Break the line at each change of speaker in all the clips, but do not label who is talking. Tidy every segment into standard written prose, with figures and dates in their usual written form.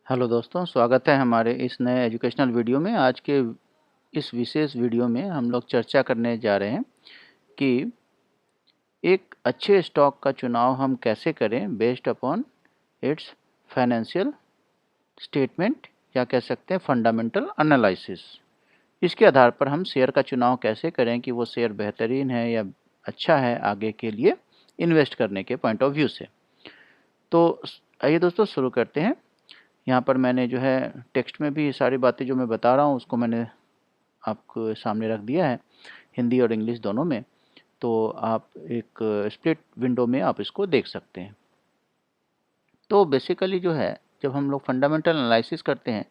Hello दोस्तों, स्वागत है हमारे इस नए एजुकेशनल वीडियो में। आज के इस विशेष वीडियो में हम लोग चर्चा करने जा रहे हैं कि एक अच्छे स्टॉक का चुनाव हम कैसे करें based upon its financial statement या कह सकते हैं फंडामेंटल एनालिसिस। इसके आधार पर हम शेयर का चुनाव कैसे करें कि वो शेयर बेहतरीन है या अच्छा है आगे के लिए इन्वेस्ट करने के पॉइंट ऑफ व्यू से। तो आइए दोस्तों शुरू करते हैं। यहाँ पर मैंने जो है टेक्स्ट में भी सारी बातें जो मैं बता रहा हूँ उसको मैंने आपको सामने रख दिया है, हिंदी और इंग्लिश दोनों में। तो आप एक स्प्लिट विंडो में आप इसको देख सकते हैं। तो बेसिकली जो है जब हम लोग फंडामेंटल एनालिसिस करते हैं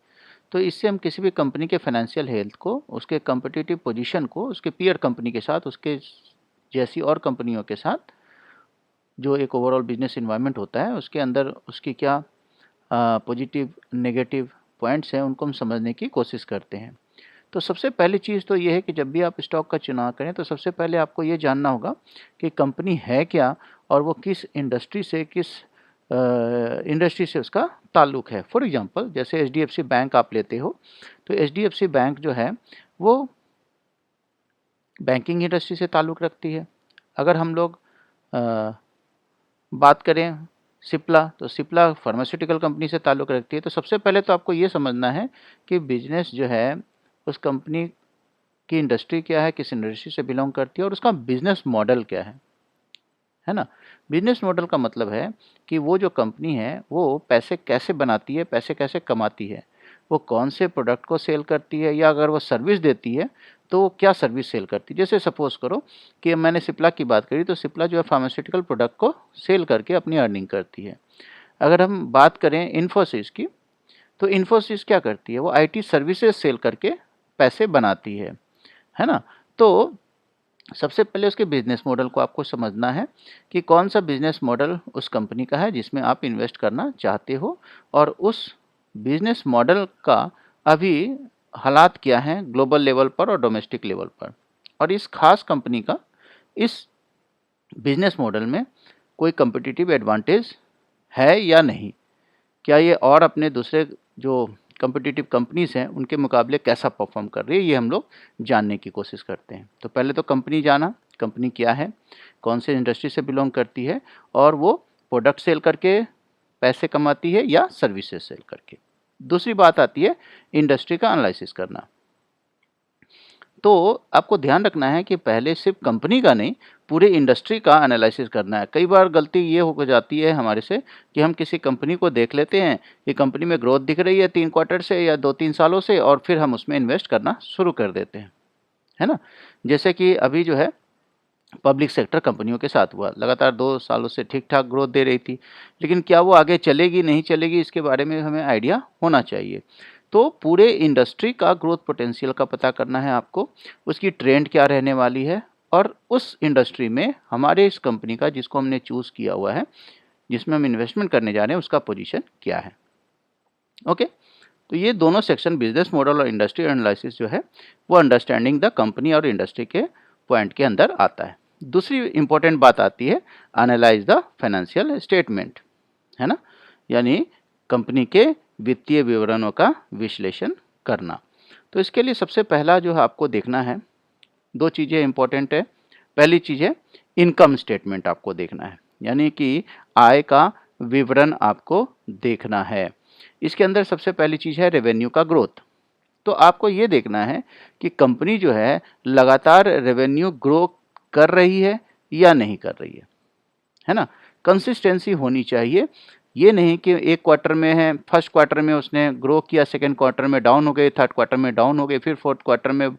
तो इससे हम किसी भी कंपनी के फाइनेंशियल हेल्थ को, उसके कम्पिटिटिव पोजीशन को, उसके पीयर कंपनी के साथ, उसके जैसी और कंपनियों के साथ जो एक ओवरऑल बिजनेस इन्वायरमेंट होता है उसके अंदर उसकी क्या पॉजिटिव नेगेटिव पॉइंट्स हैं उनको हम समझने की कोशिश करते हैं। तो सबसे पहली चीज़ तो ये है कि जब भी आप स्टॉक का चुनाव करें तो सबसे पहले आपको ये जानना होगा कि कंपनी है क्या और वो किस इंडस्ट्री से उसका ताल्लुक है। फॉर एग्जांपल जैसे एचडीएफसी बैंक आप लेते हो तो एचडीएफसी बैंक जो है वो बैंकिंग इंडस्ट्री से ताल्लुक़ रखती है। अगर हम लोग बात करें सिप्ला, तो सिप्ला फार्मास्यूटिकल कंपनी से ताल्लुक़ रखती है। तो सबसे पहले तो आपको ये समझना है कि बिजनेस जो है उस कंपनी की इंडस्ट्री क्या है, किस इंडस्ट्री से बिलोंग करती है और उसका बिजनेस मॉडल क्या है ना। बिजनेस मॉडल का मतलब है कि वो जो कंपनी है वो पैसे कैसे बनाती है, पैसे कैसे कमाती है, वो कौन से प्रोडक्ट को सेल करती है या अगर वो सर्विस देती है तो वो क्या सर्विस सेल करती है। जैसे सपोज़ करो कि मैंने सिप्ला की बात करी तो सिप्ला जो है फार्मास्यूटिकल प्रोडक्ट को सेल करके अपनी अर्निंग करती है। अगर हम बात करें इन्फोसिस की तो इन्फोसिस क्या करती है, वो आईटी सर्विसेज सेल करके पैसे बनाती है ना। तो सबसे पहले उसके बिजनेस मॉडल को आपको समझना है कि कौन सा बिजनेस मॉडल उस कंपनी का है जिसमें आप इन्वेस्ट करना चाहते हो और उस बिजनेस मॉडल का अभी हालात क्या हैं ग्लोबल लेवल पर और डोमेस्टिक लेवल पर, और इस खास कंपनी का इस बिजनेस मॉडल में कोई कम्पिटिटिव एडवांटेज है या नहीं, क्या ये और अपने दूसरे जो कम्पिटिटिव कंपनीज़ हैं उनके मुकाबले कैसा परफॉर्म कर रही है, ये हम लोग जानने की कोशिश करते हैं। तो पहले तो कंपनी जाना, कंपनी क्या है, कौन से इंडस्ट्री से बिलोंग करती है और वो प्रोडक्ट सेल करके पैसे कमाती है या सर्विसेज सेल करके। दूसरी बात आती है इंडस्ट्री का एनालिसिस करना। तो आपको ध्यान रखना है कि पहले सिर्फ कंपनी का नहीं, पूरे इंडस्ट्री का एनालिसिस करना है। कई बार गलती ये हो जाती है हमारे से कि हम किसी कंपनी को देख लेते हैं कि कंपनी में ग्रोथ दिख रही है 3 क्वार्टर से या 2-3 सालों से और फिर हम उसमें इन्वेस्ट करना शुरू कर देते हैं, है ना। जैसे कि अभी जो है पब्लिक सेक्टर कंपनियों के साथ हुआ, लगातार 2 सालों से ठीक-ठाक ग्रोथ दे रही थी, लेकिन क्या वो आगे चलेगी, नहीं चलेगी, इसके बारे में हमें आइडिया होना चाहिए। तो पूरे इंडस्ट्री का ग्रोथ पोटेंशियल का पता करना है आपको, उसकी ट्रेंड क्या रहने वाली है और उस इंडस्ट्री में हमारे इस कंपनी का जिसको हमने चूज़ किया हुआ है, जिसमें हम इन्वेस्टमेंट करने जा रहे हैं, उसका पोजीशन क्या है। ओके, तो ये दोनों सेक्शन बिजनेस मॉडल और इंडस्ट्री एनालिसिस जो है वो अंडरस्टैंडिंग द कंपनी और इंडस्ट्री के पॉइंट के अंदर आता है। दूसरी इंपॉर्टेंट बात आती है एनालाइज द फाइनेंशियल स्टेटमेंट, है ना, यानी कंपनी के वित्तीय विवरणों का विश्लेषण करना। तो इसके लिए सबसे पहला जो है आपको देखना है, 2 चीज़ें इंपॉर्टेंट है। पहली चीज़ है इनकम स्टेटमेंट आपको देखना है, यानी कि आय का विवरण आपको देखना है। इसके अंदर सबसे पहली चीज़ है रेवेन्यू का ग्रोथ। तो आपको ये देखना है कि कंपनी जो है लगातार रेवेन्यू ग्रो कर रही है या नहीं कर रही है ना। कंसिस्टेंसी होनी चाहिए, ये नहीं कि एक क्वार्टर में है, फर्स्ट क्वार्टर में उसने ग्रो किया, सेकंड क्वार्टर में डाउन हो गए, थर्ड क्वार्टर में डाउन हो गए, फिर फोर्थ क्वार्टर में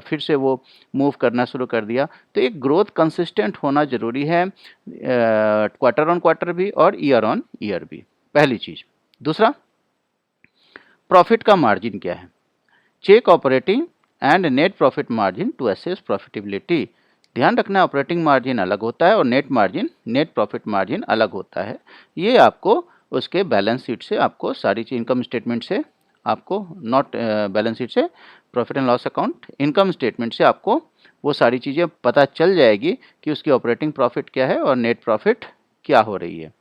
फिर से वो मूव करना शुरू कर दिया। तो एक ग्रोथ कंसिस्टेंट होना ज़रूरी है, क्वार्टर ऑन क्वार्टर भी और ईयर ऑन ईयर भी, पहली चीज़। दूसरा, प्रॉफिट का मार्जिन क्या है। Check operating and net profit margin to assess profitability. ध्यान रखना ऑपरेटिंग मार्जिन अलग होता है और नेट प्रॉफिट मार्जिन अलग होता है। ये आपको उसके बैलेंस शीट से, आपको सारी चीज इनकम स्टेटमेंट से, आपको नॉट बैलेंस शीट से, profit and loss account, income statement से आपको वो सारी चीज़ें पता चल जाएगी कि उसकी ऑपरेटिंग प्रॉफिट क्या है और नेट प्रॉफिट क्या हो रही है।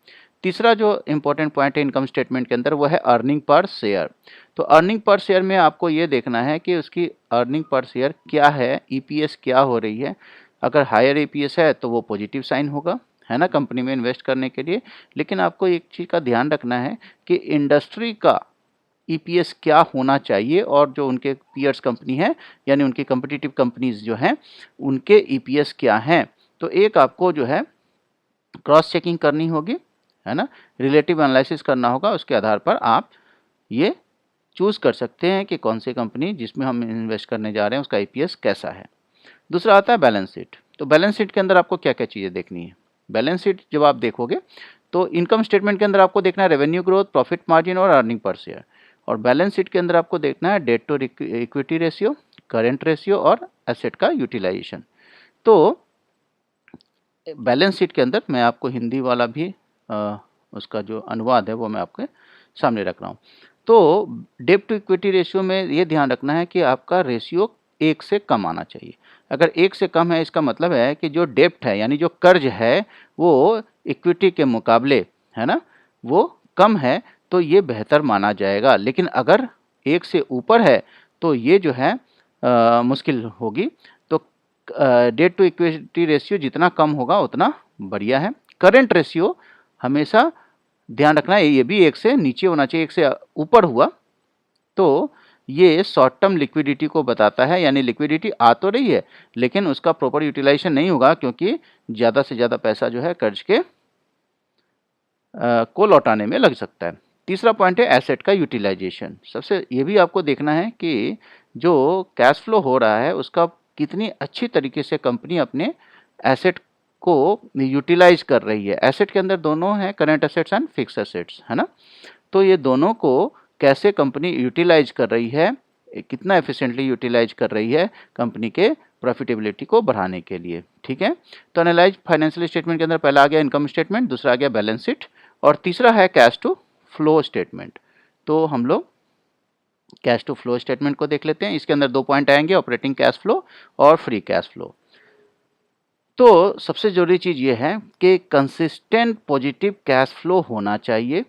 तीसरा जो इम्पोर्टेंट पॉइंट है इनकम स्टेटमेंट के अंदर वो है अर्निंग पर शेयर। तो अर्निंग पर शेयर में आपको ये देखना है कि उसकी अर्निंग पर शेयर क्या है, ईपीएस क्या हो रही है। अगर हायर ईपीएस है तो वो पॉजिटिव साइन होगा, है ना, कंपनी में इन्वेस्ट करने के लिए। लेकिन आपको एक चीज़ का ध्यान रखना है कि इंडस्ट्री का ईपीएस क्या होना चाहिए और जो उनके पीयर्स कंपनी है यानी उनकी कॉम्पिटिटिव कंपनीज जो हैं उनके ईपीएस क्या हैं। तो एक आपको जो है क्रॉस चेकिंग करनी होगी, है ना, रिलेटिव एनालिसिस करना होगा। उसके आधार पर आप ये चूज़ कर सकते हैं कि कौन सी कंपनी जिसमें हम इन्वेस्ट करने जा रहे हैं उसका ईपीएस कैसा है। दूसरा आता है बैलेंस शीट। तो बैलेंस शीट के अंदर आपको क्या क्या चीज़ें देखनी है। बैलेंस शीट जब आप देखोगे तो इनकम स्टेटमेंट के अंदर आपको देखना है रेवेन्यू ग्रोथ, प्रॉफिट मार्जिन और अर्निंग पर शेयर। और बैलेंस शीट के अंदर आपको देखना है debt to equity ratio, current ratio और एसेट का यूटिलाइजेशन। तो बैलेंस शीट के अंदर मैं आपको हिंदी वाला भी उसका जो अनुवाद है वो मैं आपके सामने रख रहा हूँ। तो डेट टू इक्विटी रेशियो में ये ध्यान रखना है कि आपका रेशियो 1 से कम आना चाहिए। अगर 1 से कम है इसका मतलब है कि जो डेप्ट है यानी जो कर्ज है वो इक्विटी के मुकाबले, है ना, वो कम है तो ये बेहतर माना जाएगा। लेकिन अगर 1 से ऊपर है तो ये जो है मुश्किल होगी। तो डेट टू इक्विटी रेशियो जितना कम होगा उतना बढ़िया है। करेंट रेशियो हमेशा ध्यान रखना है ये भी 1 से नीचे होना चाहिए। 1 से ऊपर हुआ तो ये शॉर्ट टर्म लिक्विडिटी को बताता है, यानी लिक्विडिटी आ तो रही है लेकिन उसका प्रॉपर यूटिलाइजेशन नहीं होगा क्योंकि ज़्यादा से ज़्यादा पैसा जो है कर्ज के को लौटाने में लग सकता है। तीसरा पॉइंट है एसेट का यूटिलाइजेशन। सबसे ये भी आपको देखना है कि जो कैश फ्लो हो रहा है उसका कितनी अच्छी तरीके से कंपनी अपने एसेट को यूटिलाइज कर रही है। एसेट के अंदर दोनों हैं, current assets and fix assets, है ना। तो ये दोनों को कैसे कंपनी यूटिलाइज कर रही है, कितना एफिशिएंटली यूटिलाइज कर रही है कंपनी के प्रॉफिटेबिलिटी को बढ़ाने के लिए। ठीक है, तो एनालाइज फाइनेंशियल स्टेटमेंट के अंदर पहला आ गया इनकम स्टेटमेंट, दूसरा आ गया बैलेंस शीट और तीसरा है कैश टू फ्लो स्टेटमेंट। तो हम लोग कैश टू फ्लो स्टेटमेंट को देख लेते हैं। इसके अंदर 2 पॉइंट आएंगे, ऑपरेटिंग कैश फ्लो और फ्री कैश फ्लो। तो सबसे ज़रूरी चीज़ ये है कि कंसिस्टेंट पॉजिटिव कैश फ्लो होना चाहिए,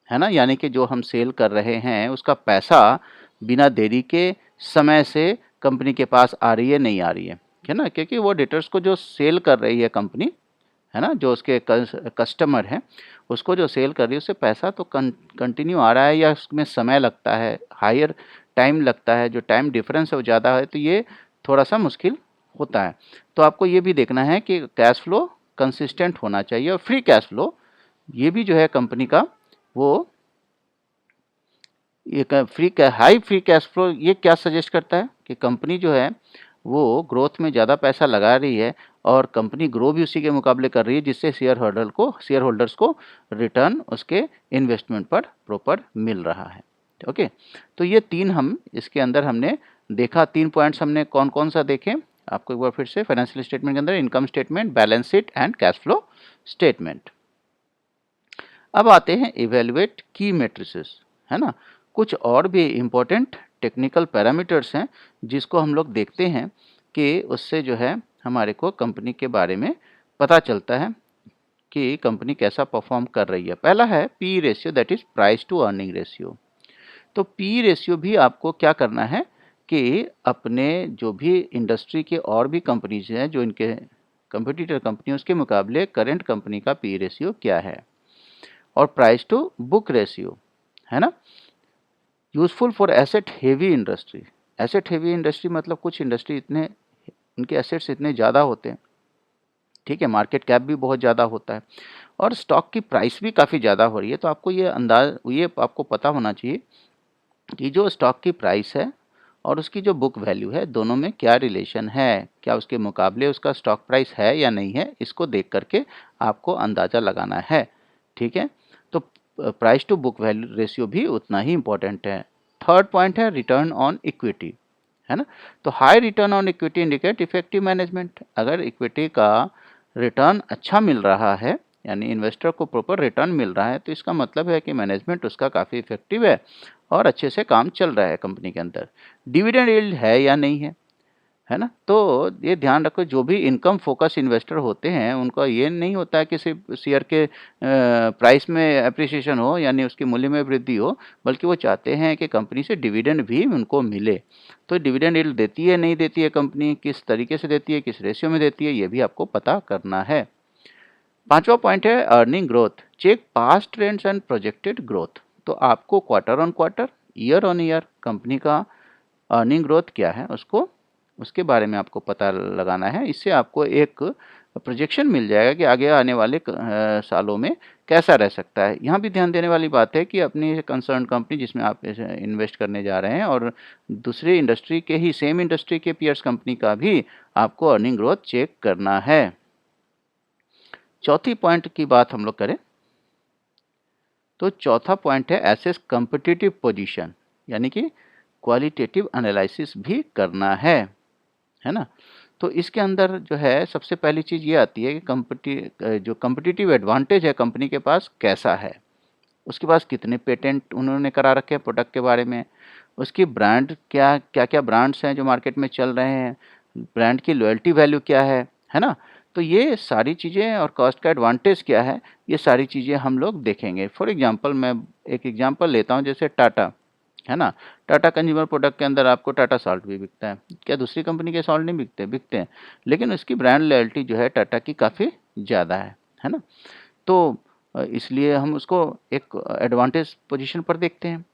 है ना, यानी कि जो हम सेल कर रहे हैं उसका पैसा बिना देरी के समय से कंपनी के पास आ रही है नहीं आ रही है ना, क्योंकि वो डेटर्स को जो सेल कर रही है कंपनी, है ना, जो उसके कस्टमर हैं उसको जो सेल कर रही है उससे पैसा तो कंटिन्यू आ रहा है या उसमें समय लगता है, हायर टाइम लगता है, जो टाइम डिफरेंस है वो ज़्यादा है तो ये थोड़ा सा मुश्किल होता है। तो आपको ये भी देखना है कि कैश फ्लो कंसिस्टेंट होना चाहिए। और फ्री कैश फ्लो ये भी जो है कंपनी का वो हाई फ्री कैश फ्लो ये क्या सजेस्ट करता है कि कंपनी जो है वो ग्रोथ में ज़्यादा पैसा लगा रही है और कंपनी ग्रो भी उसी के मुकाबले कर रही है जिससे शेयर होल्डर्स को रिटर्न उसके इन्वेस्टमेंट पर प्रॉपर मिल रहा है। ओके, तो ये 3 हम इसके अंदर हमने देखा। 3 पॉइंट्स हमने कौन कौन सा देखे आपको एक बार फिर से, फाइनेंशियल स्टेटमेंट के अंदर income statement, balance sheet and cash flow statement. अब आते हैं इवेल्युएट की मैट्रिसेस, है ना। कुछ और भी इम्पोर्टेंट टेक्निकल पैरामीटर्स हैं जिसको हम लोग देखते हैं कि उससे जो है हमारे को कंपनी के बारे में पता चलता है कि कंपनी कैसा परफॉर्म कर रही है। पहला है PE ratio, that is price to earning ratio. तो पी रेशियो भी आपको क्या करना है कि अपने जो भी इंडस्ट्री के और भी कंपनीज हैं जो इनके कंपटीटर कंपनी उसके मुकाबले करंट कंपनी का पी रेशियो क्या है। और प्राइस टू बुक रेशियो, है ना, useful for asset heavy industry. Asset heavy industry मतलब कुछ इंडस्ट्री इतने उनके एसेट्स इतने ज़्यादा होते हैं, ठीक है, मार्केट कैप भी बहुत ज़्यादा होता है और स्टॉक की प्राइस भी काफ़ी ज़्यादा हो रही है। तो आपको ये आपको पता होना चाहिए कि जो स्टॉक की प्राइस है और उसकी जो बुक वैल्यू है दोनों में क्या रिलेशन है, क्या उसके मुकाबले उसका स्टॉक प्राइस है या नहीं है, इसको देख करके आपको अंदाज़ा लगाना है। ठीक है, तो price to book value ratio भी उतना ही इम्पोर्टेंट है। थर्ड पॉइंट है रिटर्न ऑन इक्विटी, है ना। तो high return on equity indicate effective management. अगर इक्विटी का रिटर्न अच्छा मिल रहा है यानी इन्वेस्टर को प्रॉपर रिटर्न मिल रहा है तो इसका मतलब है कि मैनेजमेंट उसका काफ़ी इफेक्टिव है और अच्छे से काम चल रहा है कंपनी के अंदर। डिविडेंड यील्ड है या नहीं है, है ना? तो ये ध्यान रखो, जो भी इनकम फोकस इन्वेस्टर होते हैं उनका ये नहीं होता है कि सिर्फ शेयर के प्राइस में एप्रिसिएशन हो, यानी उसके मूल्य में वृद्धि हो, बल्कि वो चाहते हैं कि कंपनी से डिविडेंड भी उनको मिले। तो डिविडेंड यील्ड देती है नहीं देती है कंपनी, किस तरीके से देती है, किस रेशियो में देती है, ये भी आपको पता करना है। पांचवा पॉइंट है earning growth. Check past trends and projected growth. तो आपको quarter on quarter, year on year company का अर्निंग ग्रोथ क्या है उसको, उसके बारे में आपको पता लगाना है। इससे आपको एक प्रोजेक्शन मिल जाएगा कि आगे आने वाले सालों में कैसा रह सकता है। यहाँ भी ध्यान देने वाली बात है कि अपनी कंसर्न कंपनी जिसमें आप इन्वेस्ट करने जा रहे हैं और दूसरे इंडस्ट्री के ही, सेम इंडस्ट्री के पीयर्स कंपनी का भी आपको अर्निंग ग्रोथ चेक करना है। चौथी पॉइंट की बात हम लोग करें तो चौथा पॉइंट है एसेस कॉम्पिटिटिव पोजीशन, यानी कि क्वालिटेटिव एनालिसिस भी करना है ना? तो इसके अंदर जो है सबसे पहली चीज़ ये आती है कि जो कॉम्पिटिटिव एडवांटेज है कंपनी के पास कैसा है, उसके पास कितने पेटेंट उन्होंने करा रखे हैं प्रोडक्ट के बारे में, उसकी ब्रांड क्या क्या ब्रांड्स हैं जो मार्केट में चल रहे हैं, ब्रांड की लॉयल्टी वैल्यू क्या है ना? तो ये सारी चीज़ें और कॉस्ट का एडवांटेज क्या है, ये सारी चीज़ें हम लोग देखेंगे। फॉर एग्जांपल मैं एक एग्जांपल लेता हूँ, जैसे टाटा है ना? टाटा कंज्यूमर प्रोडक्ट के अंदर आपको टाटा साल्ट भी बिकता है। क्या दूसरी कंपनी के साल्ट नहीं बिकते? बिकते हैं, लेकिन उसकी ब्रांड लॉयल्टी जो है टाटा की काफ़ी ज़्यादा है ना? तो इसलिए हम उसको एक एडवांटेज पोजीशन पर देखते हैं।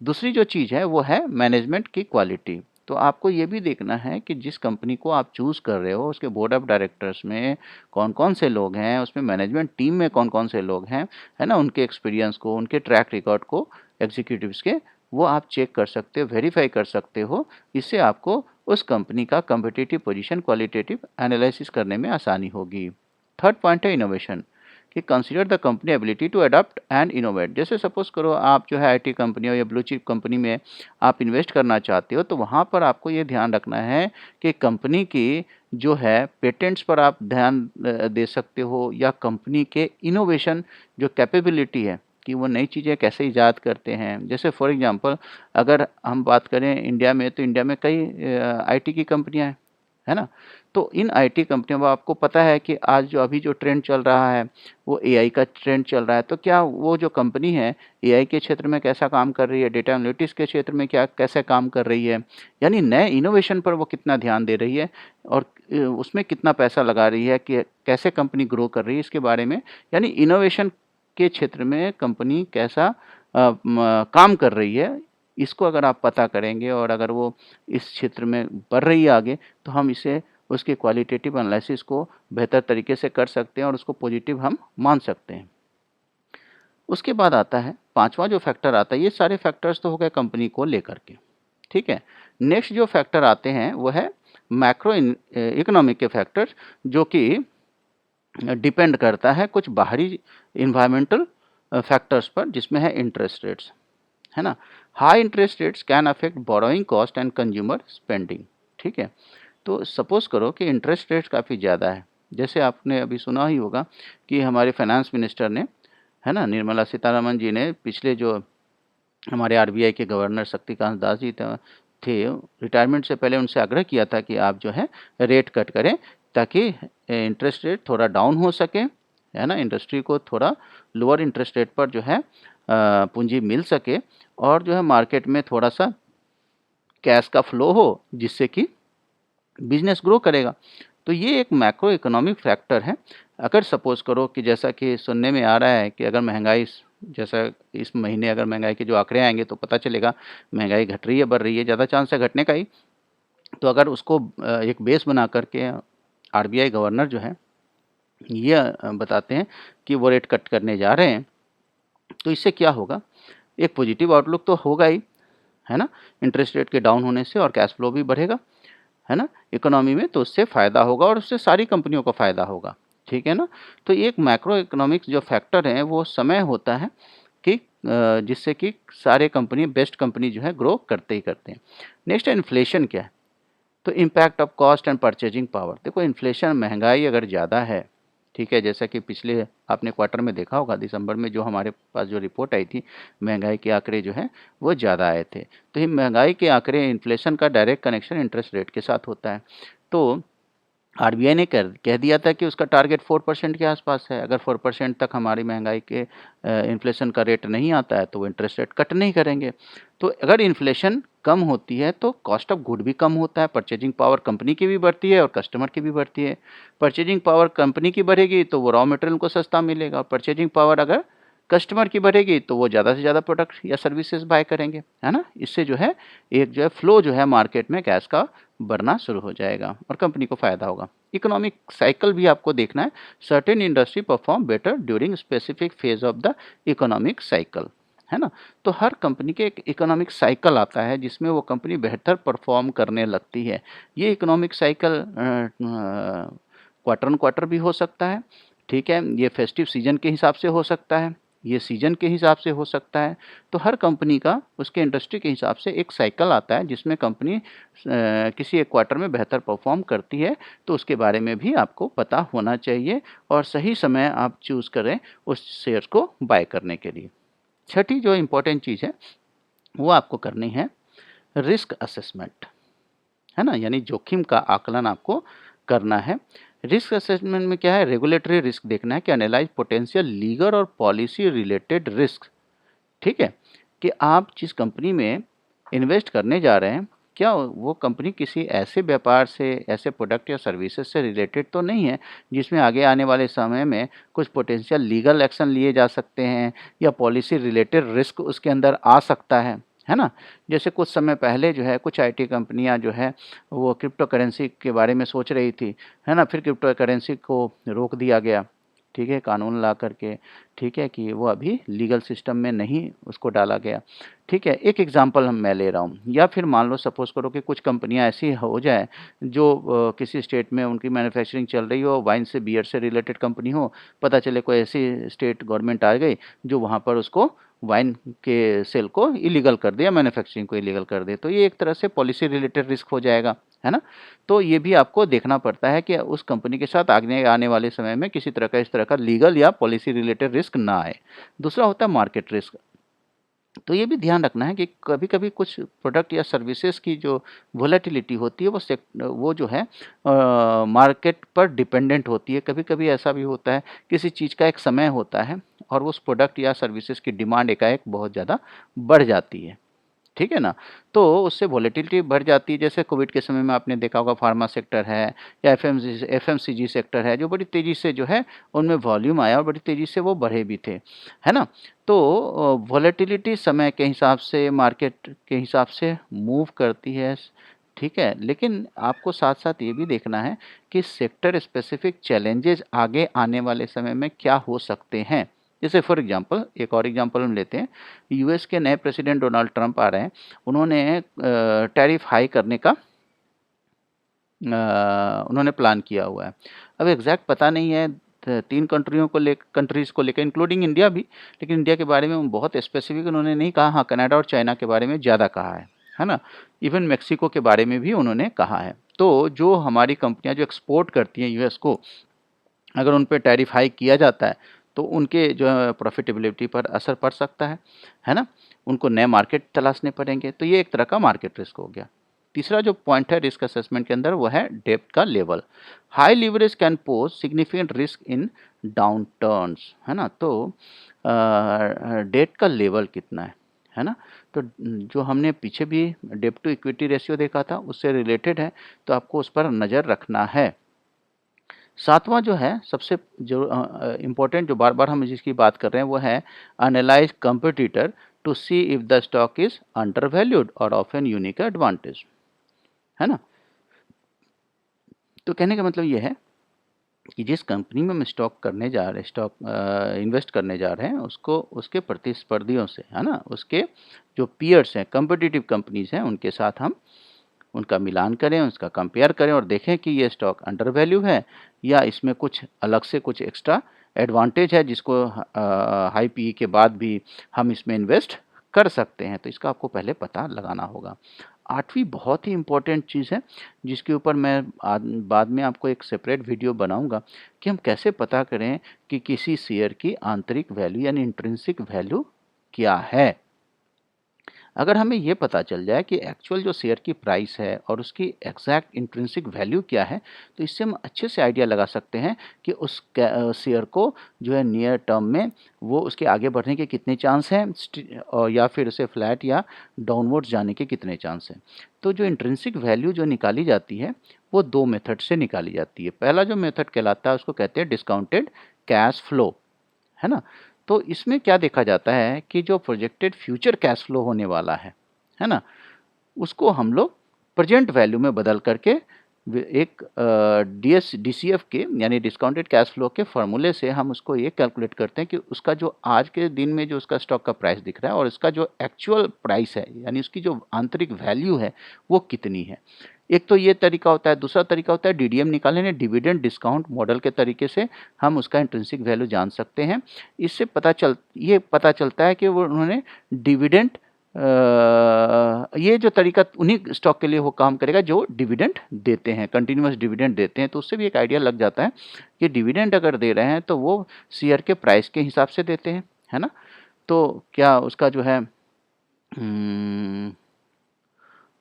दूसरी जो चीज़ है वो है मैनेजमेंट की क्वालिटी। तो आपको ये भी देखना है कि जिस कंपनी को आप चूज़ कर रहे हो उसके बोर्ड ऑफ डायरेक्टर्स में कौन-कौन से लोग हैं, उसमें मैनेजमेंट टीम में कौन-कौन से लोग हैं, है ना? उनके एक्सपीरियंस को, उनके ट्रैक रिकॉर्ड को, एग्जीक्यूटिव्स के, वो आप चेक कर सकते हो, वेरीफाई कर सकते हो। इससे आपको उस कंपनी का कॉम्पिटिटिव पोजीशन क्वालिटेटिव एनालिसिस करने में आसानी होगी। थर्ड पॉइंट है इनोवेशन, कि consider the company ability to adopt and innovate. जैसे सपोज करो आप जो है आईटी कंपनी या ब्लू चिप कंपनी में आप इन्वेस्ट करना चाहते हो, तो वहाँ पर आपको ये ध्यान रखना है कि कंपनी की जो है पेटेंट्स पर आप ध्यान दे सकते हो, या कंपनी के इनोवेशन जो कैपेबिलिटी है कि वो नई चीज़ें कैसे ईजाद करते हैं। जैसे फॉर एग्जांपल अगर हम बात करें इंडिया में, तो इंडिया में कई आईटी की कंपनियां हैं, है ना? तो इन आईटी कंपनियों में आपको पता है कि आज जो अभी जो ट्रेंड चल रहा है वो एआई का ट्रेंड चल रहा है। तो क्या वो जो कंपनी है एआई के क्षेत्र में कैसा काम कर रही है, डेटा एनालिटिक्स के क्षेत्र में क्या कैसे काम कर रही है, यानी नए इनोवेशन पर वो कितना ध्यान दे रही है और उसमें कितना पैसा लगा रही है, कि कैसे कंपनी ग्रो कर रही है, इसके बारे में, यानी इनोवेशन के क्षेत्र में कंपनी कैसा काम कर रही है, इसको अगर आप पता करेंगे और अगर वो इस क्षेत्र में बढ़ रही है आगे, तो हम इसे उसके क्वालिटेटिव एनालिसिस को बेहतर तरीके से कर सकते हैं और उसको पॉजिटिव हम मान सकते हैं। उसके बाद आता है पांचवा जो फैक्टर आता है, ये सारे फैक्टर्स तो हो गए कंपनी को लेकर के, ठीक है। नेक्स्ट जो फैक्टर आते हैं वो है मैक्रो इकोनॉमिक के फैक्टर्स, जो कि डिपेंड करता है कुछ बाहरी इन्वायरमेंटल फैक्टर्स पर, जिसमें है इंटरेस्ट रेट्स, है ना? High interest rates can affect borrowing cost and consumer spending, ठीक है। तो सपोज करो कि इंटरेस्ट रेट्स काफ़ी ज़्यादा है, जैसे आपने अभी सुना ही होगा कि हमारे फाइनेंस मिनिस्टर ने, है ना, निर्मला सीतारमन जी ने पिछले जो हमारे आरबीआई के गवर्नर शक्तिकांत दास जी थे, रिटायरमेंट से पहले उनसे आग्रह किया था कि आप जो है रेट कट करें, ताकि इंटरेस्ट रेट थोड़ा डाउन हो सके, है ना, इंडस्ट्री को थोड़ा लोअर इंटरेस्ट रेट पर जो है पूंजी मिल सके, और जो है मार्केट में थोड़ा सा कैश का फ्लो हो, जिससे कि बिजनेस ग्रो करेगा। तो ये एक मैक्रो इकोनॉमिक फैक्टर है। अगर सपोज करो कि जैसा कि सुनने में आ रहा है कि अगर महंगाई, जैसा इस महीने अगर महंगाई के जो आंकड़े आएंगे तो पता चलेगा महंगाई घट रही है, बढ़ रही है, ज़्यादा चांस है घटने का ही। तो अगर उसको एक बेस बना करके आरबीआई गवर्नर जो है ये बताते हैं कि वो रेट कट करने जा रहे हैं, तो इससे क्या होगा, एक पॉजिटिव आउटलुक तो होगा ही, है ना, इंटरेस्ट रेट के डाउन होने से, और कैश फ्लो भी बढ़ेगा, है ना, इकोनॉमी में, तो उससे फ़ायदा होगा और उससे सारी कंपनियों को फ़ायदा होगा, ठीक है ना। तो एक मैक्रो इकोनॉमिक्स जो फैक्टर है वो समय होता है कि जिससे कि सारे कंपनी, बेस्ट कंपनी जो है ग्रो करते ही करते हैं। नेक्स्ट है इन्फ्लेशन क्या है, तो impact of cost and purchasing power. देखो इन्फ्लेशन, महंगाई अगर ज़्यादा है ठीक है, जैसा कि पिछले आपने क्वार्टर में देखा होगा, दिसंबर में जो हमारे पास जो रिपोर्ट आई थी, महंगाई के आंकड़े जो हैं वो ज़्यादा आए थे। तो ये महंगाई के आंकड़े, इन्फ्लेशन का डायरेक्ट कनेक्शन इंटरेस्ट रेट के साथ होता है। तो आरबीआई ने कह दिया था कि उसका टारगेट 4% के आसपास है। अगर 4% तक हमारी महंगाई के इन्फ्लेशन का रेट नहीं आता है तो वो इंटरेस्ट रेट कट नहीं करेंगे। तो अगर इन्फ्लेशन कम होती है तो कॉस्ट ऑफ गुड भी कम होता है, परचेजिंग पावर कंपनी की भी बढ़ती है और कस्टमर की भी बढ़ती है। परचेजिंग पावर कंपनी की बढ़ेगी तो वो रॉ मटेरियल को सस्ता मिलेगा, और परचेजिंग पावर अगर कस्टमर की बढ़ेगी तो वो ज़्यादा से ज़्यादा प्रोडक्ट या सर्विसेज बाय करेंगे, है ना। इससे जो है एक जो है फ्लो जो है मार्केट में कैश का बढ़ना शुरू हो जाएगा और कंपनी को फ़ायदा होगा। इकोनॉमिक साइकिल भी आपको देखना है। Certain industry perform better during specific phase of the economic cycle, है ना। तो हर कंपनी के एक इकोनॉमिक साइकिल आता है जिसमें वो कंपनी बेहतर परफॉर्म करने लगती है। ये economic cycle quarter on quarter भी हो सकता है, ठीक है। ये फेस्टिव सीजन के हिसाब से हो सकता है, ये सीजन के हिसाब से हो सकता है। तो हर कंपनी का उसके इंडस्ट्री के हिसाब से एक साइकिल आता है जिसमें कंपनी किसी एक क्वार्टर में बेहतर परफॉर्म करती है। तो उसके बारे में भी आपको पता होना चाहिए और सही समय आप चूज़ करें उस शेयर को बाय करने के लिए। छठी जो इम्पोर्टेंट चीज़ है वो आपको करनी है रिस्क असेसमेंट, है ना, यानी जोखिम का आकलन आपको करना है। रिस्क असेसमेंट में क्या है, रेगुलेटरी रिस्क देखना है कि एनालाइज पोटेंशियल लीगल और पॉलिसी रिलेटेड रिस्क, ठीक है, कि आप जिस कंपनी में इन्वेस्ट करने जा रहे हैं क्या वो कंपनी किसी ऐसे व्यापार से, ऐसे प्रोडक्ट या सर्विसेज से रिलेटेड तो नहीं है जिसमें आगे आने वाले समय में कुछ पोटेंशियल लीगल एक्शन लिए जा सकते हैं या पॉलिसी रिलेटेड रिस्क उसके अंदर आ सकता है ना। जैसे कुछ समय पहले जो है कुछ आईटी कंपनियां जो है वो क्रिप्टो करेंसी के बारे में सोच रही थी, है ना, फिर क्रिप्टो करेंसी को रोक दिया गया, ठीक है, कानून ला करके, ठीक है, कि वो अभी लीगल सिस्टम में नहीं उसको डाला गया, ठीक है। एक एग्जांपल मैं ले रहा हूँ। या फिर मान लो सपोज़ करो कि कुछ कंपनियाँ ऐसी हो जाए जो किसी स्टेट में उनकी मैन्युफैक्चरिंग चल रही हो, वाइन से बियर से रिलेटेड कंपनी हो, पता चले कोई ऐसी स्टेट गवर्नमेंट आ गई जो वहाँ पर उसको वाइन के सेल को इलीगल कर दे या मैन्युफैक्चरिंग को इलीगल कर दे, तो ये एक तरह से पॉलिसी रिलेटेड रिस्क हो जाएगा, है ना। तो ये भी आपको देखना पड़ता है कि उस कंपनी के साथ आगे आने वाले समय में किसी तरह का इस तरह का लीगल या पॉलिसी रिलेटेड रिस्क ना आए। दूसरा होता है मार्केट रिस्क। तो ये भी ध्यान रखना है कि कभी-कभी कुछ प्रोडक्ट या सर्विसेज की जो वोलेटिलिटी होती है वो जो है मार्केट पर डिपेंडेंट होती है। कभी-कभी ऐसा भी होता है किसी चीज़ का एक समय होता है और उस प्रोडक्ट या सर्विसेज की डिमांड एकाएक बहुत ज़्यादा बढ़ जाती है, ठीक है ना? तो उससे वोलेटिलिटी बढ़ जाती है। जैसे कोविड के समय में आपने देखा होगा फार्मा सेक्टर है या एफएमसीजी सेक्टर है जो बड़ी तेज़ी से जो है उनमें वॉल्यूम आया और बड़ी तेज़ी से वो बढ़े भी थे, है ना? तो वोलेटिलिटी समय के हिसाब से, मार्केट के हिसाब से मूव करती है, ठीक है? लेकिन आपको साथ-साथ ये भी देखना है कि सेक्टर स्पेसिफिक चैलेंजेज़ आगे आने वाले समय में क्या हो सकते हैं। जैसे फॉर एग्जांपल, एक और एग्जांपल हम लेते हैं, यूएस के नए प्रेसिडेंट डोनाल्ड ट्रंप आ रहे हैं, उन्होंने टैरिफ हाई करने का उन्होंने प्लान किया हुआ है। अब एग्जैक्ट पता नहीं है 3 कंट्रीज़ को लेकर इंक्लूडिंग इंडिया भी, लेकिन इंडिया के बारे में बहुत स्पेसिफिक उन्होंने नहीं कहा। हाँ, कनाडा और चाइना के बारे में ज़्यादा कहा है ना? इवन मेक्सिको के बारे में भी उन्होंने कहा है। तो जो हमारी कंपनियाँ जो एक्सपोर्ट करती हैं यूएस को, अगर उन पे टैरिफ हाई किया जाता है तो उनके जो है प्रॉफिटेबिलिटी पर असर पड़ सकता है ना? उनको नए मार्केट तलाशने पड़ेंगे, तो ये एक तरह का मार्केट रिस्क हो गया। तीसरा जो पॉइंट है रिस्क असेसमेंट के अंदर वो है डेब्ट का level. High leverage can pose significant risk in down turns, है ना? तो डेट का लेवल कितना है ना? तो जो हमने पीछे भी डेब्ट टू इक्विटी रेशियो देखा था उससे रिलेटेड है, तो आपको उस पर नज़र रखना है। सातवां जो है सबसे जो इम्पोर्टेंट, जो बार-बार हम जिसकी बात कर रहे हैं वो है analyze competitor to see if the stock is undervalued और ऑफ एन यूनिक एडवांटेज, है ना। तो कहने का मतलब ये है कि जिस कंपनी में हम स्टॉक इन्वेस्ट करने जा रहे हैं उसको उसके प्रतिस्पर्धियों से, है ना, उसके जो पीयर्स हैं, कॉम्पिटिटिव कंपनीज हैं, उनके साथ हम उनका मिलान करें, उसका कंपेयर करें और देखें कि ये स्टॉक अंडर वैल्यू है या इसमें कुछ अलग से कुछ एक्स्ट्रा एडवांटेज है जिसको हाई पीई के बाद भी हम इसमें इन्वेस्ट कर सकते हैं, तो इसका आपको पहले पता लगाना होगा। आठवीं बहुत ही इम्पोर्टेंट चीज़ है, जिसके ऊपर मैं बाद में आपको एक सेपरेट वीडियो बनाऊंगा कि हम कैसे पता करें कि किसी शेयर की आंतरिक वैल्यू यानी इंट्रिंसिक वैल्यू क्या है। अगर हमें ये पता चल जाए कि एक्चुअल जो शेयर की प्राइस है और उसकी एग्जैक्ट इंट्रिंसिक वैल्यू क्या है, तो इससे हम अच्छे से आइडिया लगा सकते हैं कि उस शेयर को जो है नियर टर्म में वो उसके आगे बढ़ने के कितने चांस हैं, और या फिर उसे फ्लैट या डाउनवर्ड जाने के कितने चांस हैं। तो जो इंट्रिंसिक वैल्यू जो निकाली जाती है वो दो मेथड से निकाली जाती है। पहला जो मेथड कहलाता है उसको कहते हैं डिस्काउंटेड कैश फ्लो, है ना। तो इसमें क्या देखा जाता है कि जो प्रोजेक्टेड फ्यूचर कैश फ्लो होने वाला है ना, उसको हम लोग प्रेजेंट वैल्यू में बदल करके एक डीसीएफ के यानी डिस्काउंटेड कैश फ्लो के फॉर्मूले से हम उसको ये कैलकुलेट करते हैं कि उसका जो आज के दिन में जो उसका स्टॉक का प्राइस दिख रहा है और इसका जो एक्चुअल प्राइस है यानी उसकी जो आंतरिक वैल्यू है वो कितनी है। एक तो ये तरीका होता है। दूसरा तरीका होता है डीडीएम निकालने, डिविडेंड डिस्काउंट मॉडल के तरीके से हम उसका इंट्रिंसिक वैल्यू जान सकते हैं। इससे ये पता चलता है कि वो उन्होंने डिविडेंड ये जो तरीका उन्हीं स्टॉक के लिए वो काम करेगा जो डिविडेंड देते हैं, कंटिन्यूअस डिविडेंड देते हैं। तो उससे भी एक आइडिया लग जाता है कि डिविडेंड अगर दे रहे हैं तो वो शेयर के प्राइस के हिसाब से देते हैं, है ना। तो क्या उसका जो है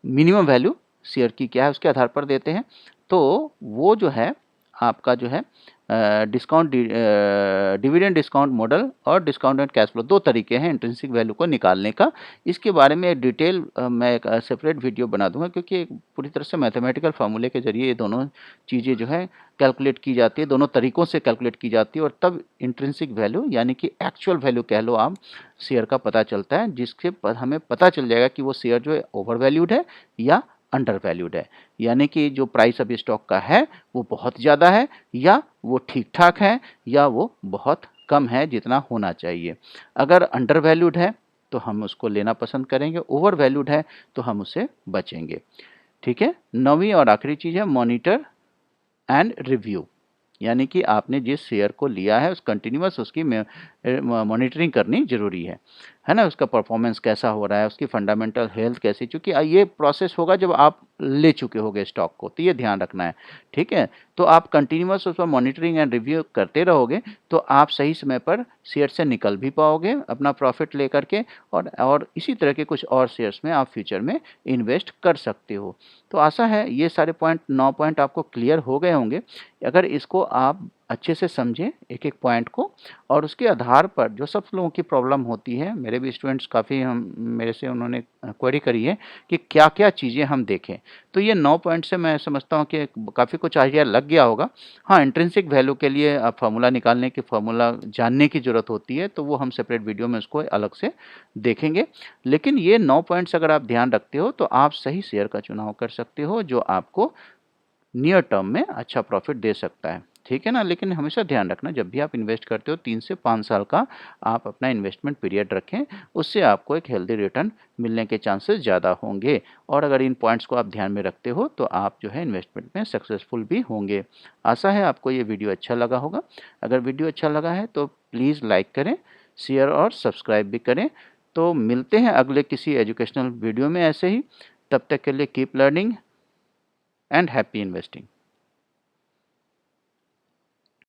मिनिमम वैल्यू शेयर की क्या है उसके आधार पर देते हैं। तो वो जो है आपका जो है डिविडेंड डिस्काउंट मॉडल और डिस्काउंटेड कैश फ्लो दो तरीके हैं इंट्रिंसिक वैल्यू को निकालने का। इसके बारे में डिटेल मैं एक सेपरेट वीडियो बना दूंगा, क्योंकि एक पूरी तरह से मैथमेटिकल फार्मूले के जरिए ये दोनों चीज़ें जो है कैलकुलेट की जाती है, दोनों तरीकों से कैलकुलेट की जाती है और तब इंट्रिंसिक वैल्यू यानी कि एक्चुअल वैल्यू कह लो आप शेयर का पता चलता है, जिसके हमें पता चल जाएगा कि वो शेयर जो है ओवर वैल्यूड है या अंडर वैल्यूड है। यानी कि जो प्राइस अभी स्टॉक का है वो बहुत ज़्यादा है या वो ठीक ठाक है या वो बहुत कम है जितना होना चाहिए। अगर अंडर वैल्यूड है तो हम उसको लेना पसंद करेंगे, ओवर वैल्यूड है तो हम उसे बचेंगे। ठीक है। 9वीं और आखिरी चीज़ है मॉनिटर एंड रिव्यू, यानी कि आपने जिस शेयर को लिया है उस कंटिन्यूअस उसकी मॉनिटरिंग करनी जरूरी है ना। उसका परफॉर्मेंस कैसा हो रहा है, उसकी फंडामेंटल हेल्थ कैसी, क्योंकि ये प्रोसेस होगा जब आप ले चुके होगे स्टॉक को, तो ये ध्यान रखना है। ठीक है। तो आप कंटिन्यूअस उस पर मॉनिटरिंग एंड रिव्यू करते रहोगे तो आप सही समय पर शेयर से निकल भी पाओगे अपना प्रॉफिट ले करके, और इसी तरह के कुछ और शेयर्स में आप फ्यूचर में इन्वेस्ट कर सकते हो। तो आशा है ये सारे 9 पॉइंट आपको क्लियर हो गए होंगे। अगर इसको आप अच्छे से समझें एक एक पॉइंट को, और उसके आधार पर जो सब लोगों की प्रॉब्लम होती है, मेरे भी स्टूडेंट्स काफ़ी हम मेरे से उन्होंने क्वेरी करी है कि क्या क्या चीज़ें हम देखें, तो ये 9 पॉइंट से मैं समझता हूँ कि काफ़ी कुछ आइडिया लग गया होगा। हाँ, इंट्रिंसिक वैल्यू के लिए आप फार्मूला निकालने की फार्मूला जानने की ज़रूरत होती है, तो वो हम सेपरेट वीडियो में उसको अलग से देखेंगे। लेकिन ये 9 पॉइंट्स अगर आप ध्यान रखते हो तो आप सही शेयर का चुनाव कर सकते हो जो आपको नियर टर्म में अच्छा प्रॉफिट दे सकता है। ठीक है ना। लेकिन हमेशा ध्यान रखना जब भी आप इन्वेस्ट करते हो 3 से 5 साल का आप अपना इन्वेस्टमेंट पीरियड रखें, उससे आपको एक हेल्दी रिटर्न मिलने के चांसेस ज़्यादा होंगे। और अगर इन पॉइंट्स को आप ध्यान में रखते हो तो आप जो है इन्वेस्टमेंट में सक्सेसफुल भी होंगे। आशा है आपको ये वीडियो अच्छा लगा होगा। अगर वीडियो अच्छा लगा है तो प्लीज़ लाइक करें, शेयर और सब्सक्राइब भी करें। तो मिलते हैं अगले किसी एजुकेशनल वीडियो में ऐसे ही। तब तक के लिए keep learning and happy investing.